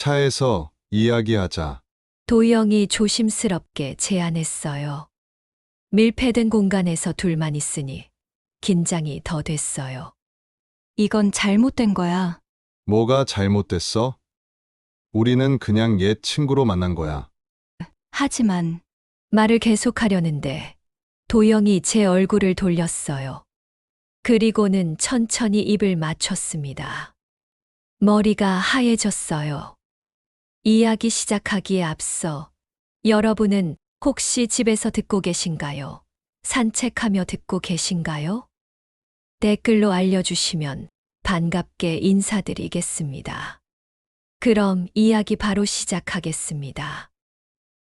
차에서 이야기하자. 도영이 조심스럽게 제안했어요. 밀폐된 공간에서 둘만 있으니 긴장이 더 됐어요. 이건 잘못된 거야. 뭐가 잘못됐어? 우리는 그냥 옛 친구로 만난 거야. 하지만 말을 계속하려는데 도영이 제 얼굴을 돌렸어요. 그리고는 천천히 입을 맞췄습니다. 머리가 하얘졌어요. 이야기 시작하기에 앞서 여러분은 혹시 집에서 듣고 계신가요? 산책하며 듣고 계신가요? 댓글로 알려주시면 반갑게 인사드리겠습니다. 그럼 이야기 바로 시작하겠습니다.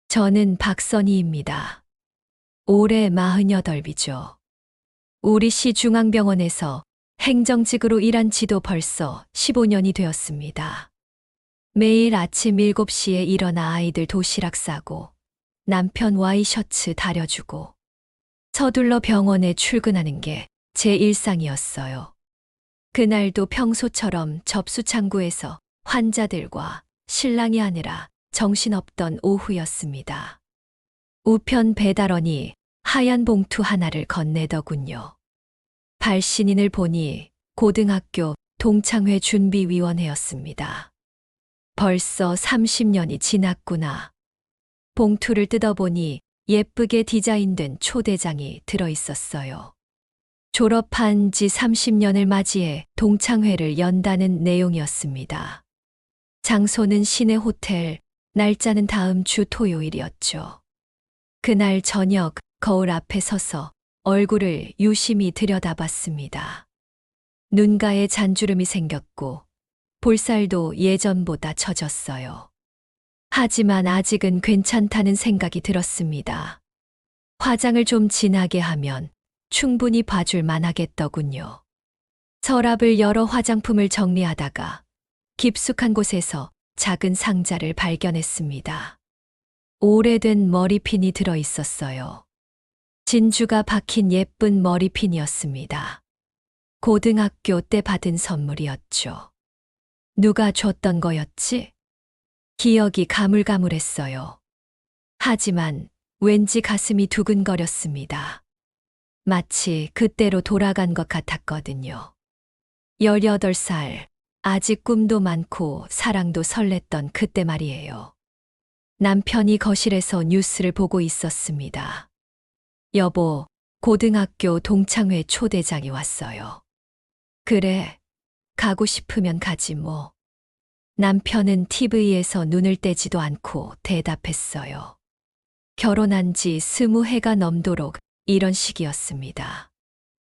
저는 박선희입니다. 올해 48이죠. 우리 시 중앙병원에서 행정직으로 일한 지도 벌써 15년이 되었습니다. 매일 아침 7시에 일어나 아이들 도시락 싸고 남편 와이셔츠 다려주고 서둘러 병원에 출근하는 게 제 일상이었어요. 그날도 평소처럼 접수창구에서 환자들과 실랑이 하느라 정신없던 오후였습니다. 우편 배달원이 하얀 봉투 하나를 건네더군요. 발신인을 보니 고등학교 동창회 준비위원회였습니다. 벌써 30년이 지났구나. 봉투를 뜯어보니 예쁘게 디자인된 초대장이 들어있었어요. 졸업한 지 30년을 맞이해 동창회를 연다는 내용이었습니다. 장소는 시내 호텔, 날짜는 다음 주 토요일이었죠. 그날 저녁 거울 앞에 서서 얼굴을 유심히 들여다봤습니다. 눈가에 잔주름이 생겼고 볼살도 예전보다 젖었어요. 하지만 아직은 괜찮다는 생각이 들었습니다. 화장을 좀 진하게 하면 충분히 봐줄 만하겠더군요. 서랍을 열어 화장품을 정리하다가 깊숙한 곳에서 작은 상자를 발견했습니다. 오래된 머리핀이 들어 있었어요. 진주가 박힌 예쁜 머리핀이었습니다. 고등학교 때 받은 선물이었죠. 누가 줬던 거였지? 기억이 가물가물했어요. 하지만 왠지 가슴이 두근거렸습니다. 마치 그때로 돌아간 것 같았거든요. 18살, 아직 꿈도 많고 사랑도 설렜던 그때 말이에요. 남편이 거실에서 뉴스를 보고 있었습니다. 여보, 고등학교 동창회 초대장이 왔어요. 그래, 가고 싶으면 가지 뭐. 남편은 TV에서 눈을 떼지도 않고 대답했어요. 결혼한 지 20해가 넘도록 이런 식이었습니다.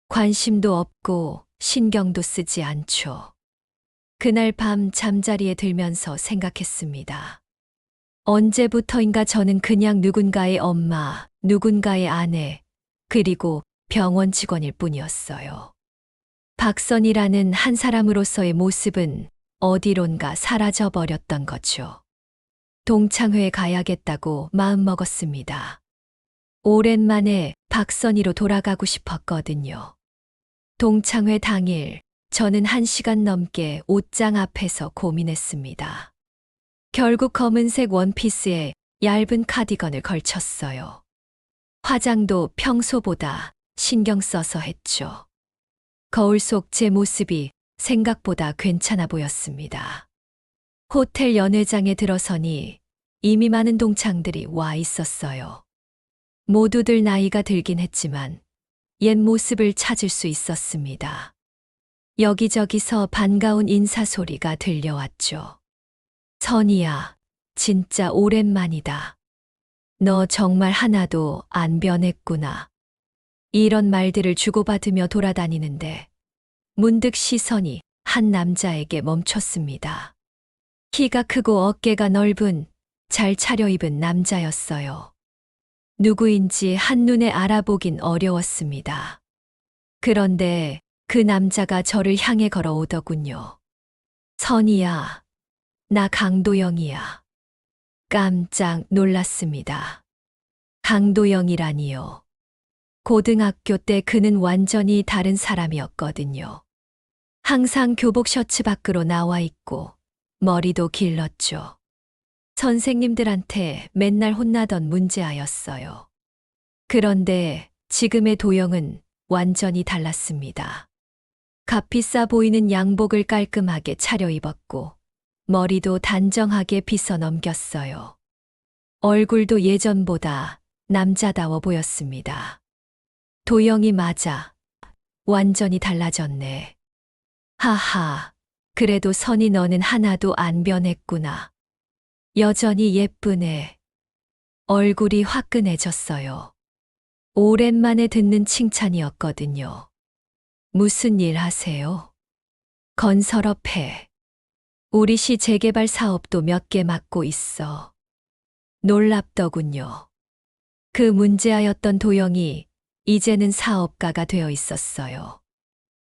관심도 없고 신경도 쓰지 않죠. 그날 밤 잠자리에 들면서 생각했습니다. 언제부터인가 저는 그냥 누군가의 엄마, 누군가의 아내, 그리고 병원 직원일 뿐이었어요. 박선이라는 한 사람으로서의 모습은 어디론가 사라져 버렸던 거죠. 동창회에 가야겠다고 마음먹었습니다. 오랜만에 박선희로 돌아가고 싶었거든요. 동창회 당일 저는 1시간 넘게 옷장 앞에서 고민했습니다. 결국 검은색 원피스에 얇은 카디건을 걸쳤어요. 화장도 평소보다 신경 써서 했죠. 거울 속 제 모습이 생각보다 괜찮아 보였습니다. 호텔 연회장에 들어서니 이미 많은 동창들이 와 있었어요. 모두들 나이가 들긴 했지만 옛 모습을 찾을 수 있었습니다. 여기저기서 반가운 인사 소리가 들려왔죠. 선희야, 진짜 오랜만이다. 너 정말 하나도 안 변했구나. 이런 말들을 주고받으며 돌아다니는데 문득 시선이 한 남자에게 멈췄습니다. 키가 크고 어깨가 넓은 잘 차려입은 남자였어요. 누구인지 한눈에 알아보긴 어려웠습니다. 그런데 그 남자가 저를 향해 걸어오더군요. 선희야, 나 강도영이야. 깜짝 놀랐습니다. 강도영이라니요. 고등학교 때 그는 완전히 다른 사람이었거든요. 항상 교복 셔츠 밖으로 나와 있고 머리도 길렀죠. 선생님들한테 맨날 혼나던 문제아였어요. 그런데 지금의 도영은 완전히 달랐습니다. 값비싸 보이는 양복을 깔끔하게 차려입었고 머리도 단정하게 빗어 넘겼어요. 얼굴도 예전보다 남자다워 보였습니다. 도영이 맞아. 완전히 달라졌네. 하하, 그래도 선이 너는 하나도 안 변했구나. 여전히 예쁘네. 얼굴이 화끈해졌어요. 오랜만에 듣는 칭찬이었거든요. 무슨 일 하세요? 건설업해. 우리 시 재개발 사업도 몇 개 맡고 있어. 놀랍더군요. 그 문제아였던 도영이 이제는 사업가가 되어 있었어요.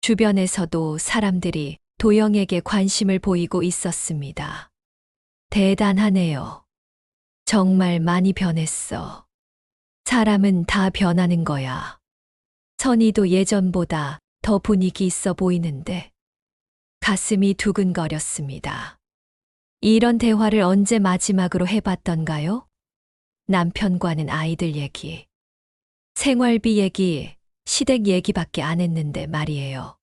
주변에서도 사람들이 도영에게 관심을 보이고 있었습니다. 대단하네요. 정말 많이 변했어. 사람은 다 변하는 거야. 선이도 예전보다 더 분위기 있어 보이는데 가슴이 두근거렸습니다. 이런 대화를 언제 마지막으로 해봤던가요? 남편과는 아이들 얘기, 생활비 얘기, 시댁 얘기밖에 안 했는데 말이에요.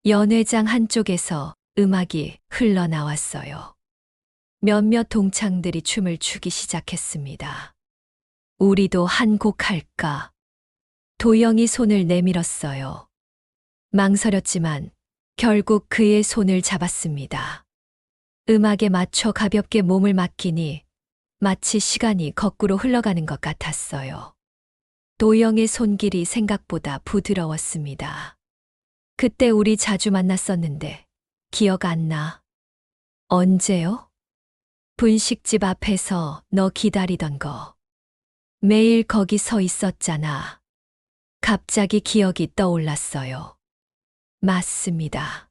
연회장 한쪽에서 음악이 흘러나왔어요. 몇몇 동창들이 춤을 추기 시작했습니다. 우리도 한 곡 할까? 도영이 손을 내밀었어요. 망설였지만 결국 그의 손을 잡았습니다. 음악에 맞춰 가볍게 몸을 맡기니 마치 시간이 거꾸로 흘러가는 것 같았어요. 도영의 손길이 생각보다 부드러웠습니다. 그때 우리 자주 만났었는데 기억 안 나? 언제요? 분식집 앞에서 너 기다리던 거. 매일 거기 서 있었잖아. 갑자기 기억이 떠올랐어요. 맞습니다.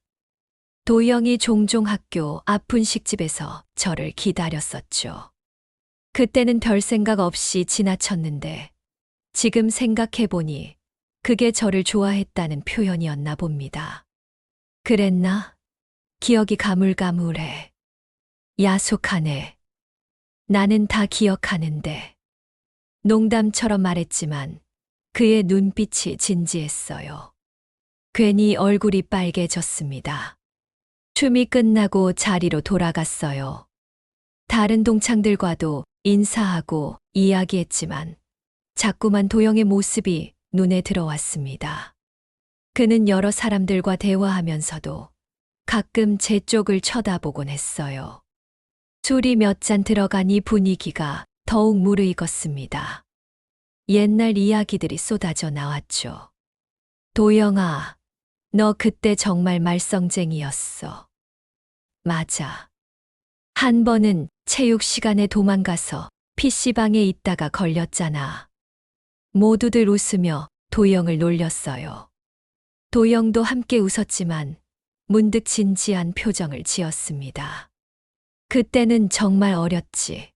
도영이 종종 학교 앞 분식집에서 저를 기다렸었죠. 그때는 별 생각 없이 지나쳤는데 지금 생각해보니 그게 저를 좋아했다는 표현이었나 봅니다. 그랬나? 기억이 가물가물해. 야속하네. 나는 다 기억하는데. 농담처럼 말했지만 그의 눈빛이 진지했어요. 괜히 얼굴이 빨개졌습니다. 춤이 끝나고 자리로 돌아갔어요. 다른 동창들과도 인사하고 이야기했지만 자꾸만 도영의 모습이 눈에 들어왔습니다. 그는 여러 사람들과 대화하면서도 가끔 제 쪽을 쳐다보곤 했어요. 술이 몇 잔 들어가니 분위기가 더욱 무르익었습니다. 옛날 이야기들이 쏟아져 나왔죠. 도영아, 너 그때 정말 말썽쟁이였어. 맞아. 한 번은 체육 시간에 도망가서 PC방에 있다가 걸렸잖아. 모두들 웃으며 도영을 놀렸어요. 도영도 함께 웃었지만 문득 진지한 표정을 지었습니다. 그때는 정말 어렸지.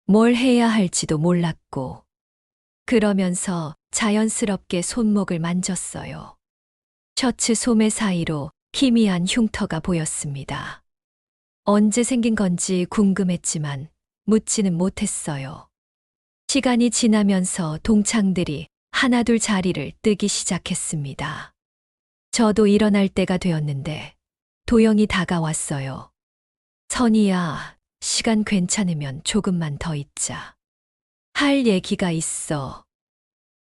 뭘 해야 할지도 몰랐고. 그러면서 자연스럽게 손목을 만졌어요. 셔츠 소매 사이로 희미한 흉터가 보였습니다. 언제 생긴 건지 궁금했지만 묻지는 못했어요. 시간이 지나면서 동창들이 하나둘 자리를 뜨기 시작했습니다. 저도 일어날 때가 되었는데 도영이 다가왔어요. 선이야, 시간 괜찮으면 조금만 더 있자. 할 얘기가 있어.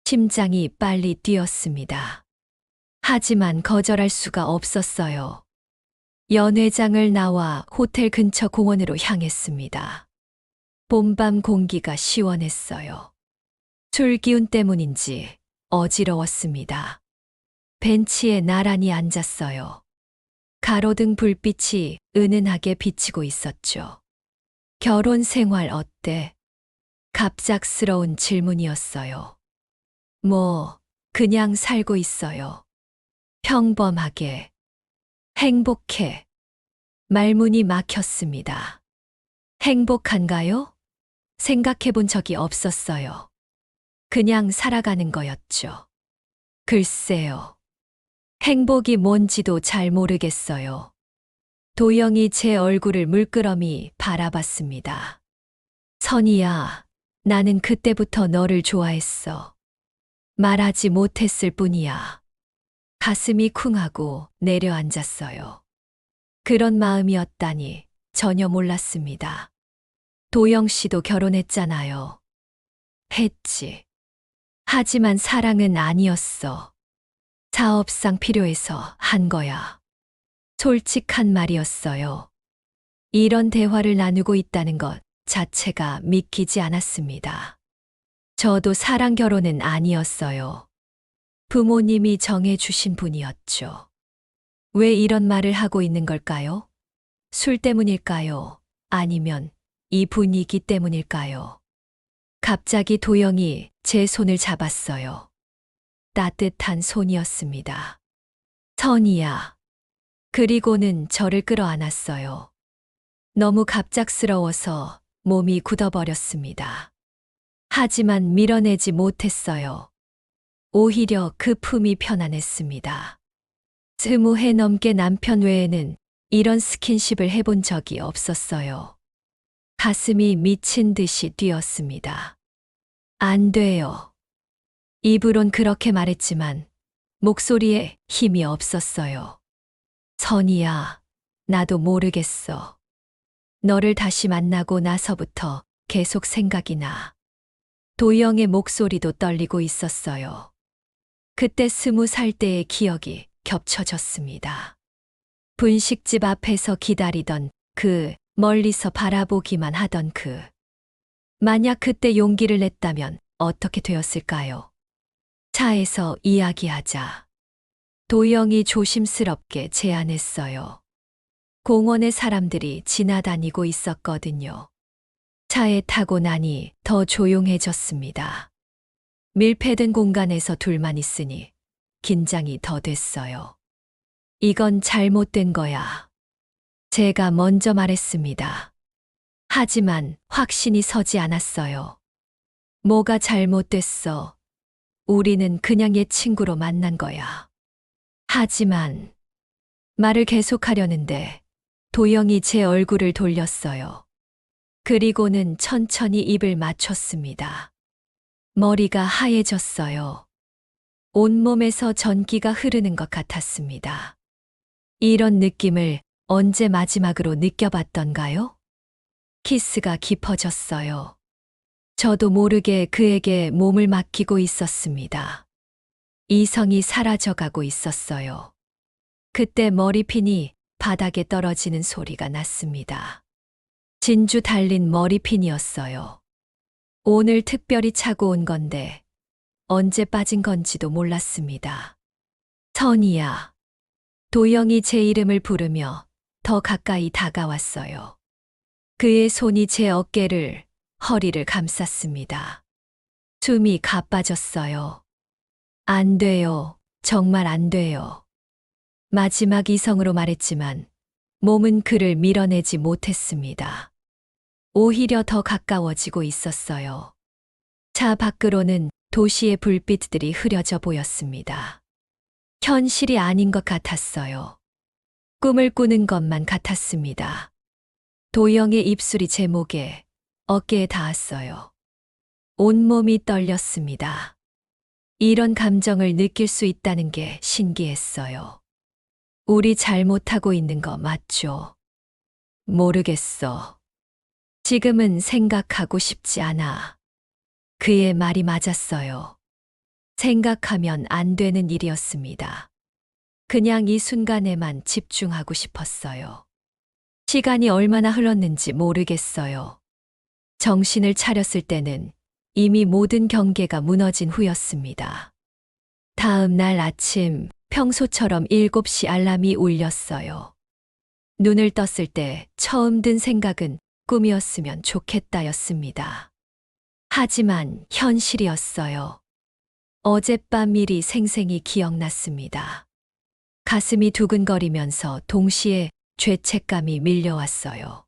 심장이 빨리 뛰었습니다. 하지만 거절할 수가 없었어요. 연회장을 나와 호텔 근처 공원으로 향했습니다. 봄밤 공기가 시원했어요. 술 기운 때문인지 어지러웠습니다. 벤치에 나란히 앉았어요. 가로등 불빛이 은은하게 비치고 있었죠. 결혼 생활 어때? 갑작스러운 질문이었어요. 그냥 살고 있어요. 평범하게. 행복해. 말문이 막혔습니다. 행복한가요? 생각해 본 적이 없었어요. 그냥 살아가는 거였죠. 글쎄요. 행복이 뭔지도 잘 모르겠어요. 도영이 제 얼굴을 물끄러미 바라봤습니다. 선이야, 나는 그때부터 너를 좋아했어. 말하지 못했을 뿐이야. 가슴이 쿵하고 내려앉았어요. 그런 마음이었다니 전혀 몰랐습니다. 도영 씨도 결혼했잖아요. 했지. 하지만 사랑은 아니었어. 사업상 필요해서 한 거야. 솔직한 말이었어요. 이런 대화를 나누고 있다는 것 자체가 믿기지 않았습니다. 저도 사랑 결혼은 아니었어요. 부모님이 정해주신 분이었죠. 왜 이런 말을 하고 있는 걸까요? 술 때문일까요? 아니면 이 분위기 때문일까요? 갑자기 도영이 제 손을 잡았어요. 따뜻한 손이었습니다. 선이야. 그리고는 저를 끌어안았어요. 너무 갑작스러워서 몸이 굳어버렸습니다. 하지만 밀어내지 못했어요. 오히려 그 품이 편안했습니다. 20해 넘게 남편 외에는 이런 스킨십을 해본 적이 없었어요. 가슴이 미친 듯이 뛰었습니다. 안 돼요. 입으론 그렇게 말했지만 목소리에 힘이 없었어요. 선이야, 나도 모르겠어. 너를 다시 만나고 나서부터 계속 생각이 나. 도영의 목소리도 떨리고 있었어요. 그때 20살 때의 기억이 겹쳐졌습니다. 분식집 앞에서 기다리던 멀리서 바라보기만 하던 만약 그때 용기를 냈다면 어떻게 되었을까요? 차에서 이야기하자. 도영이 조심스럽게 제안했어요. 공원에 사람들이 지나다니고 있었거든요. 차에 타고 나니 더 조용해졌습니다. 밀폐된 공간에서 둘만 있으니 긴장이 더 됐어요. 이건 잘못된 거야. 제가 먼저 말했습니다. 하지만 확신이 서지 않았어요. 뭐가 잘못됐어? 우리는 그냥 옛 친구로 만난 거야. 하지만 말을 계속하려는데 도영이 제 얼굴을 돌렸어요. 그리고는 천천히 입을 맞췄습니다. 머리가 하얘졌어요. 온몸에서 전기가 흐르는 것 같았습니다. 이런 느낌을 언제 마지막으로 느껴봤던가요? 키스가 깊어졌어요. 저도 모르게 그에게 몸을 맡기고 있었습니다. 이성이 사라져가고 있었어요. 그때 머리핀이 바닥에 떨어지는 소리가 났습니다. 진주 달린 머리핀이었어요. 오늘 특별히 차고 온 건데 언제 빠진 건지도 몰랐습니다. 선이야. 도영이 제 이름을 부르며 더 가까이 다가왔어요. 그의 손이 제 어깨를, 허리를 감쌌습니다. 숨이 가빠졌어요. 안 돼요. 정말 안 돼요. 마지막 이성으로 말했지만 몸은 그를 밀어내지 못했습니다. 오히려 더 가까워지고 있었어요. 차 밖으로는 도시의 불빛들이 흐려져 보였습니다. 현실이 아닌 것 같았어요. 꿈을 꾸는 것만 같았습니다. 도영의 입술이 제 목에, 어깨에 닿았어요. 온몸이 떨렸습니다. 이런 감정을 느낄 수 있다는 게 신기했어요. 우리 잘못하고 있는 거 맞죠? 모르겠어. 지금은 생각하고 싶지 않아. 그의 말이 맞았어요. 생각하면 안 되는 일이었습니다. 그냥 이 순간에만 집중하고 싶었어요. 시간이 얼마나 흘렀는지 모르겠어요. 정신을 차렸을 때는 이미 모든 경계가 무너진 후였습니다. 다음 날 아침 평소처럼 7시 알람이 울렸어요. 눈을 떴을 때 처음 든 생각은 꿈이었으면 좋겠다였습니다. 하지만 현실이었어요. 어젯밤 일이 생생히 기억났습니다. 가슴이 두근거리면서 동시에 죄책감이 밀려왔어요.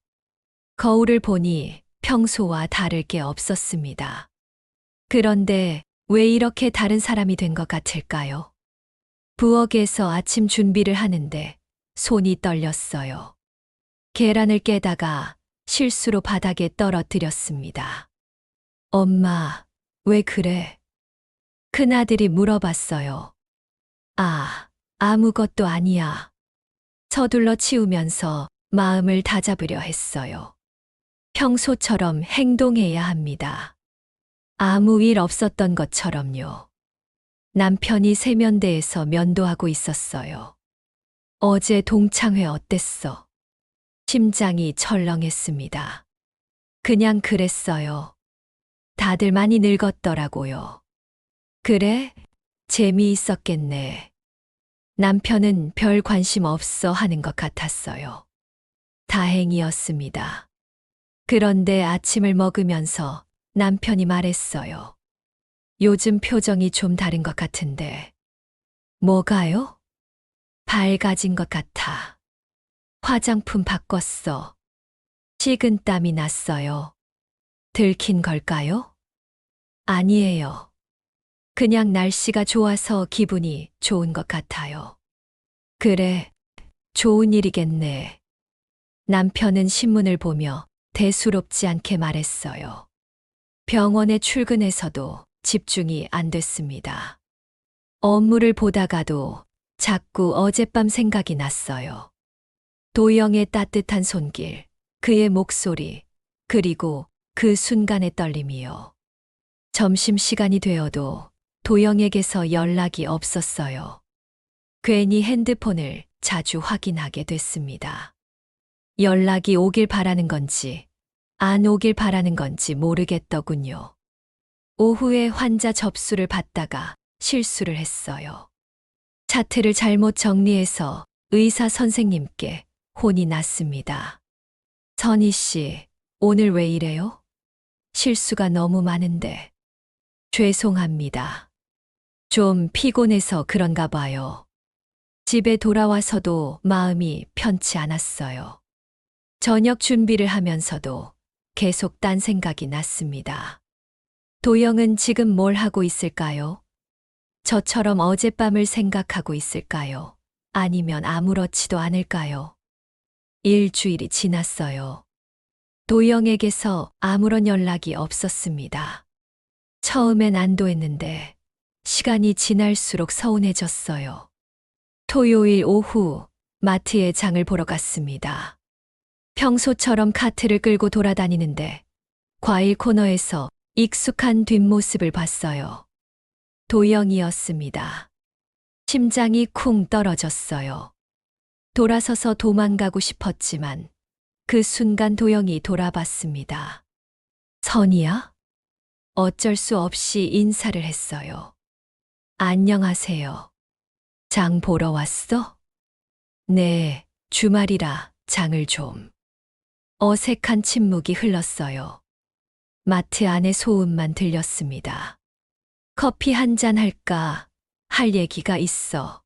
거울을 보니 평소와 다를 게 없었습니다. 그런데 왜 이렇게 다른 사람이 된 것 같을까요? 부엌에서 아침 준비를 하는데 손이 떨렸어요. 계란을 깨다가 실수로 바닥에 떨어뜨렸습니다. 엄마, 왜 그래? 큰아들이 물어봤어요. 아, 아무것도 아니야. 서둘러 치우면서 마음을 다잡으려 했어요. 평소처럼 행동해야 합니다. 아무 일 없었던 것처럼요. 남편이 세면대에서 면도하고 있었어요. 어제 동창회 어땠어? 심장이 철렁했습니다. 그냥 그랬어요. 다들 많이 늙었더라고요. 그래? 재미있었겠네. 남편은 별 관심 없어 하는 것 같았어요. 다행이었습니다. 그런데 아침을 먹으면서 남편이 말했어요. 요즘 표정이 좀 다른 것 같은데. 뭐가요? 밝아진 것 같아. 화장품 바꿨어. 식은땀이 났어요. 들킨 걸까요? 아니에요. 그냥 날씨가 좋아서 기분이 좋은 것 같아요. 그래, 좋은 일이겠네. 남편은 신문을 보며 대수롭지 않게 말했어요. 병원에 출근해서도 집중이 안 됐습니다. 업무를 보다가도 자꾸 어젯밤 생각이 났어요. 도영의 따뜻한 손길, 그의 목소리, 그리고 그 순간의 떨림이요. 점심시간이 되어도 도영에게서 연락이 없었어요. 괜히 핸드폰을 자주 확인하게 됐습니다. 연락이 오길 바라는 건지, 안 오길 바라는 건지 모르겠더군요. 오후에 환자 접수를 받다가 실수를 했어요. 차트를 잘못 정리해서 의사 선생님께 혼이 났습니다. 선희 씨, 오늘 왜 이래요? 실수가 너무 많은데. 죄송합니다. 좀 피곤해서 그런가 봐요. 집에 돌아와서도 마음이 편치 않았어요. 저녁 준비를 하면서도 계속 딴 생각이 났습니다. 도영은 지금 뭘 하고 있을까요? 저처럼 어젯밤을 생각하고 있을까요? 아니면 아무렇지도 않을까요? 일주일이 지났어요. 도영에게서 아무런 연락이 없었습니다. 처음엔 안도했는데 시간이 지날수록 서운해졌어요. 토요일 오후 마트에 장을 보러 갔습니다. 평소처럼 카트를 끌고 돌아다니는데 과일 코너에서 익숙한 뒷모습을 봤어요. 도영이었습니다. 심장이 쿵 떨어졌어요. 돌아서서 도망가고 싶었지만 그 순간 도영이 돌아봤습니다. 선이야? 어쩔 수 없이 인사를 했어요. 안녕하세요. 장 보러 왔어? 네, 주말이라 장을 좀. 어색한 침묵이 흘렀어요. 마트 안의 소음만 들렸습니다. 커피 한 잔 할까? 할 얘기가 있어.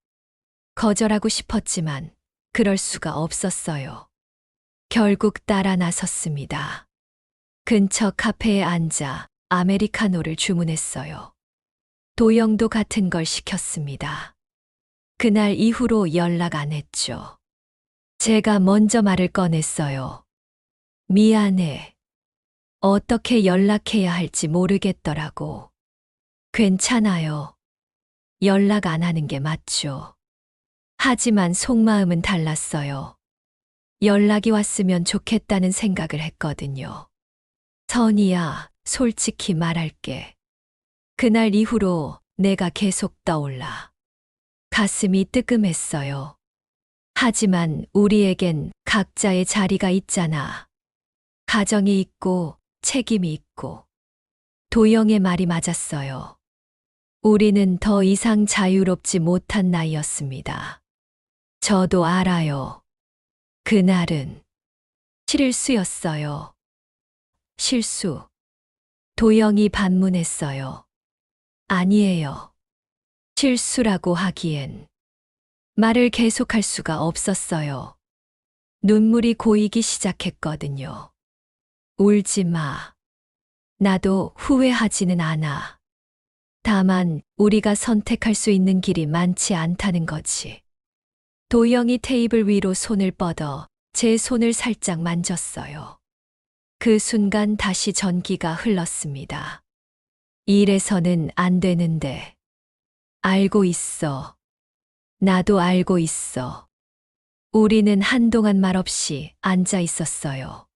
거절하고 싶었지만 그럴 수가 없었어요. 결국 따라 나섰습니다. 근처 카페에 앉아 아메리카노를 주문했어요. 도영도 같은 걸 시켰습니다. 그날 이후로 연락 안 했죠. 제가 먼저 말을 꺼냈어요. 미안해. 어떻게 연락해야 할지 모르겠더라고. 괜찮아요. 연락 안 하는 게 맞죠. 하지만 속마음은 달랐어요. 연락이 왔으면 좋겠다는 생각을 했거든요. 선이야, 솔직히 말할게. 그날 이후로 내가 계속 떠올라. 가슴이 뜨끔했어요. 하지만 우리에겐 각자의 자리가 있잖아. 가정이 있고 책임이 있고. 도영의 말이 맞았어요. 우리는 더 이상 자유롭지 못한 나이였습니다. 저도 알아요. 그날은 실수였어요. 실수. 도영이 반문했어요. 아니에요. 실수라고 하기엔. 말을 계속할 수가 없었어요. 눈물이 고이기 시작했거든요. 울지 마. 나도 후회하지는 않아. 다만 우리가 선택할 수 있는 길이 많지 않다는 거지. 도영이 테이블 위로 손을 뻗어 제 손을 살짝 만졌어요. 그 순간 다시 전기가 흘렀습니다. 이래서는 안 되는데. 알고 있어. 나도 알고 있어. 우리는 한동안 말없이 앉아 있었어요.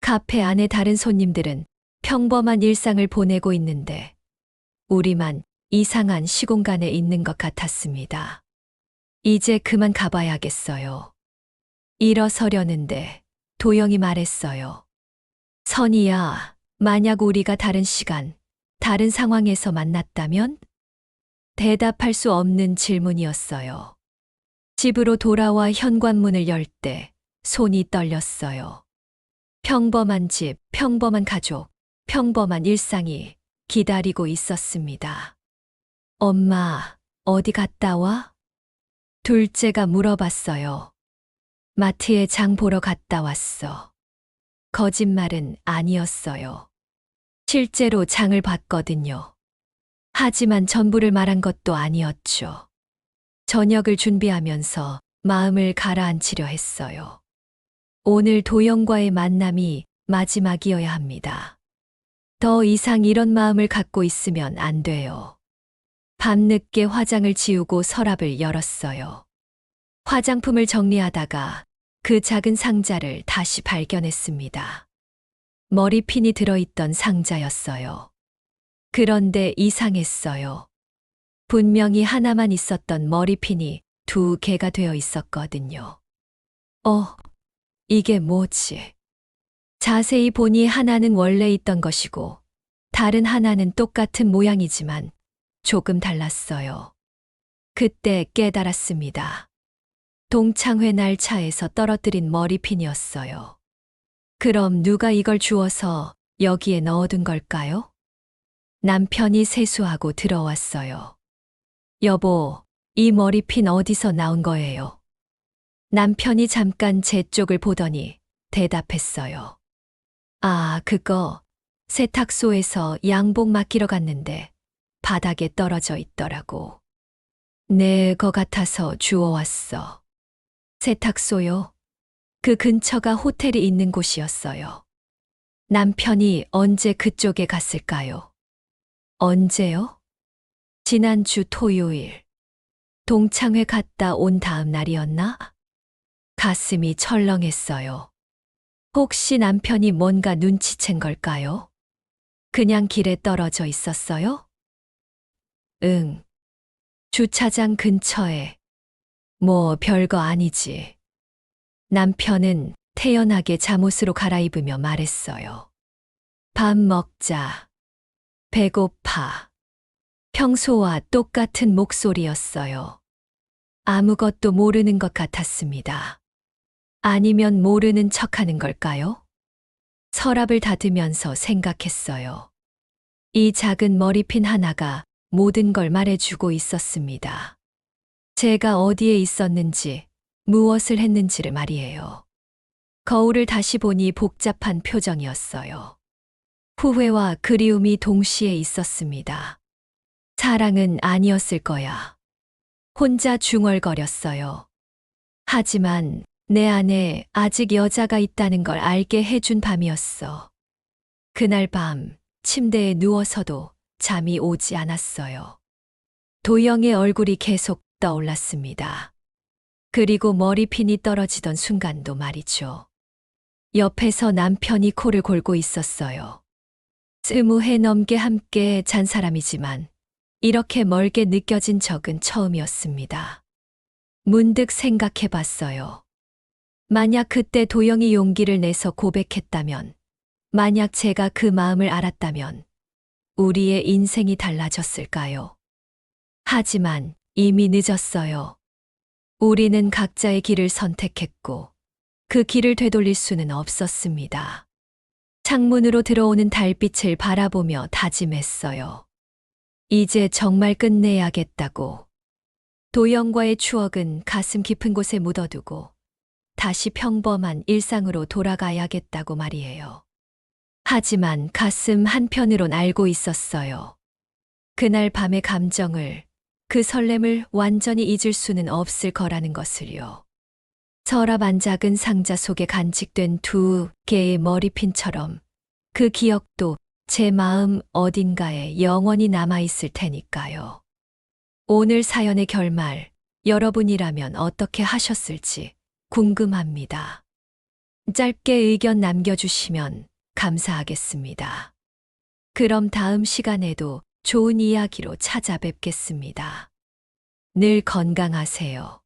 카페 안에 다른 손님들은 평범한 일상을 보내고 있는데 우리만 이상한 시공간에 있는 것 같았습니다. 이제 그만 가봐야겠어요. 일어서려는데 도영이 말했어요. 선이야, 만약 우리가 다른 시간, 다른 상황에서 만났다면? 대답할 수 없는 질문이었어요. 집으로 돌아와 현관문을 열 때 손이 떨렸어요. 평범한 집, 평범한 가족, 평범한 일상이 기다리고 있었습니다. 엄마, 어디 갔다 와? 둘째가 물어봤어요. 마트에 장 보러 갔다 왔어. 거짓말은 아니었어요. 실제로 장을 봤거든요. 하지만 전부를 말한 것도 아니었죠. 저녁을 준비하면서 마음을 가라앉히려 했어요. 오늘 도영과의 만남이 마지막이어야 합니다. 더 이상 이런 마음을 갖고 있으면 안 돼요. 밤늦게 화장을 지우고 서랍을 열었어요. 화장품을 정리하다가 그 작은 상자를 다시 발견했습니다. 머리핀이 들어있던 상자였어요. 그런데 이상했어요. 분명히 하나만 있었던 머리핀이 2개가 되어 있었거든요. 이게 뭐지? 자세히 보니 하나는 원래 있던 것이고 다른 하나는 똑같은 모양이지만 조금 달랐어요. 그때 깨달았습니다. 동창회 날 차에서 떨어뜨린 머리핀이었어요. 그럼 누가 이걸 주워서 여기에 넣어둔 걸까요? 남편이 세수하고 들어왔어요. 여보, 이 머리핀 어디서 나온 거예요? 남편이 잠깐 제 쪽을 보더니 대답했어요. 아, 그거 세탁소에서 양복 맡기러 갔는데 바닥에 떨어져 있더라고. 내 거 같아서 주워왔어. 세탁소요? 그 근처가 호텔이 있는 곳이었어요. 남편이 언제 그쪽에 갔을까요? 언제요? 지난주 토요일. 동창회 갔다 온 다음 날이었나? 가슴이 철렁했어요. 혹시 남편이 뭔가 눈치챈 걸까요? 그냥 길에 떨어져 있었어요? 응. 주차장 근처에. 뭐 별거 아니지. 남편은 태연하게 잠옷으로 갈아입으며 말했어요. 밥 먹자. 배고파. 평소와 똑같은 목소리였어요. 아무것도 모르는 것 같았습니다. 아니면 모르는 척하는 걸까요? 서랍을 닫으면서 생각했어요. 이 작은 머리핀 하나가 모든 걸 말해주고 있었습니다. 제가 어디에 있었는지, 무엇을 했는지를 말이에요. 거울을 다시 보니 복잡한 표정이었어요. 후회와 그리움이 동시에 있었습니다. 사랑은 아니었을 거야. 혼자 중얼거렸어요. 하지만 내 안에 아직 여자가 있다는 걸 알게 해준 밤이었어. 그날 밤 침대에 누워서도 잠이 오지 않았어요. 도영의 얼굴이 계속 떠올랐습니다. 그리고 머리핀이 떨어지던 순간도 말이죠. 옆에서 남편이 코를 골고 있었어요. 20해 넘게 함께 잔 사람이지만 이렇게 멀게 느껴진 적은 처음이었습니다. 문득 생각해 봤어요. 만약 그때 도영이 용기를 내서 고백했다면, 만약 제가 그 마음을 알았다면, 우리의 인생이 달라졌을까요? 하지만 이미 늦었어요. 우리는 각자의 길을 선택했고, 그 길을 되돌릴 수는 없었습니다. 창문으로 들어오는 달빛을 바라보며 다짐했어요. 이제 정말 끝내야겠다고. 도영과의 추억은 가슴 깊은 곳에 묻어두고 다시 평범한 일상으로 돌아가야겠다고 말이에요. 하지만 가슴 한편으론 알고 있었어요. 그날 밤의 감정을, 그 설렘을 완전히 잊을 수는 없을 거라는 것을요. 서랍 작은 상자 속에 간직된 2개의 머리핀처럼 그 기억도 제 마음 어딘가에 영원히 남아있을 테니까요. 오늘 사연의 결말, 여러분이라면 어떻게 하셨을지 궁금합니다. 짧게 의견 남겨주시면 감사하겠습니다. 그럼 다음 시간에도 좋은 이야기로 찾아뵙겠습니다. 늘 건강하세요.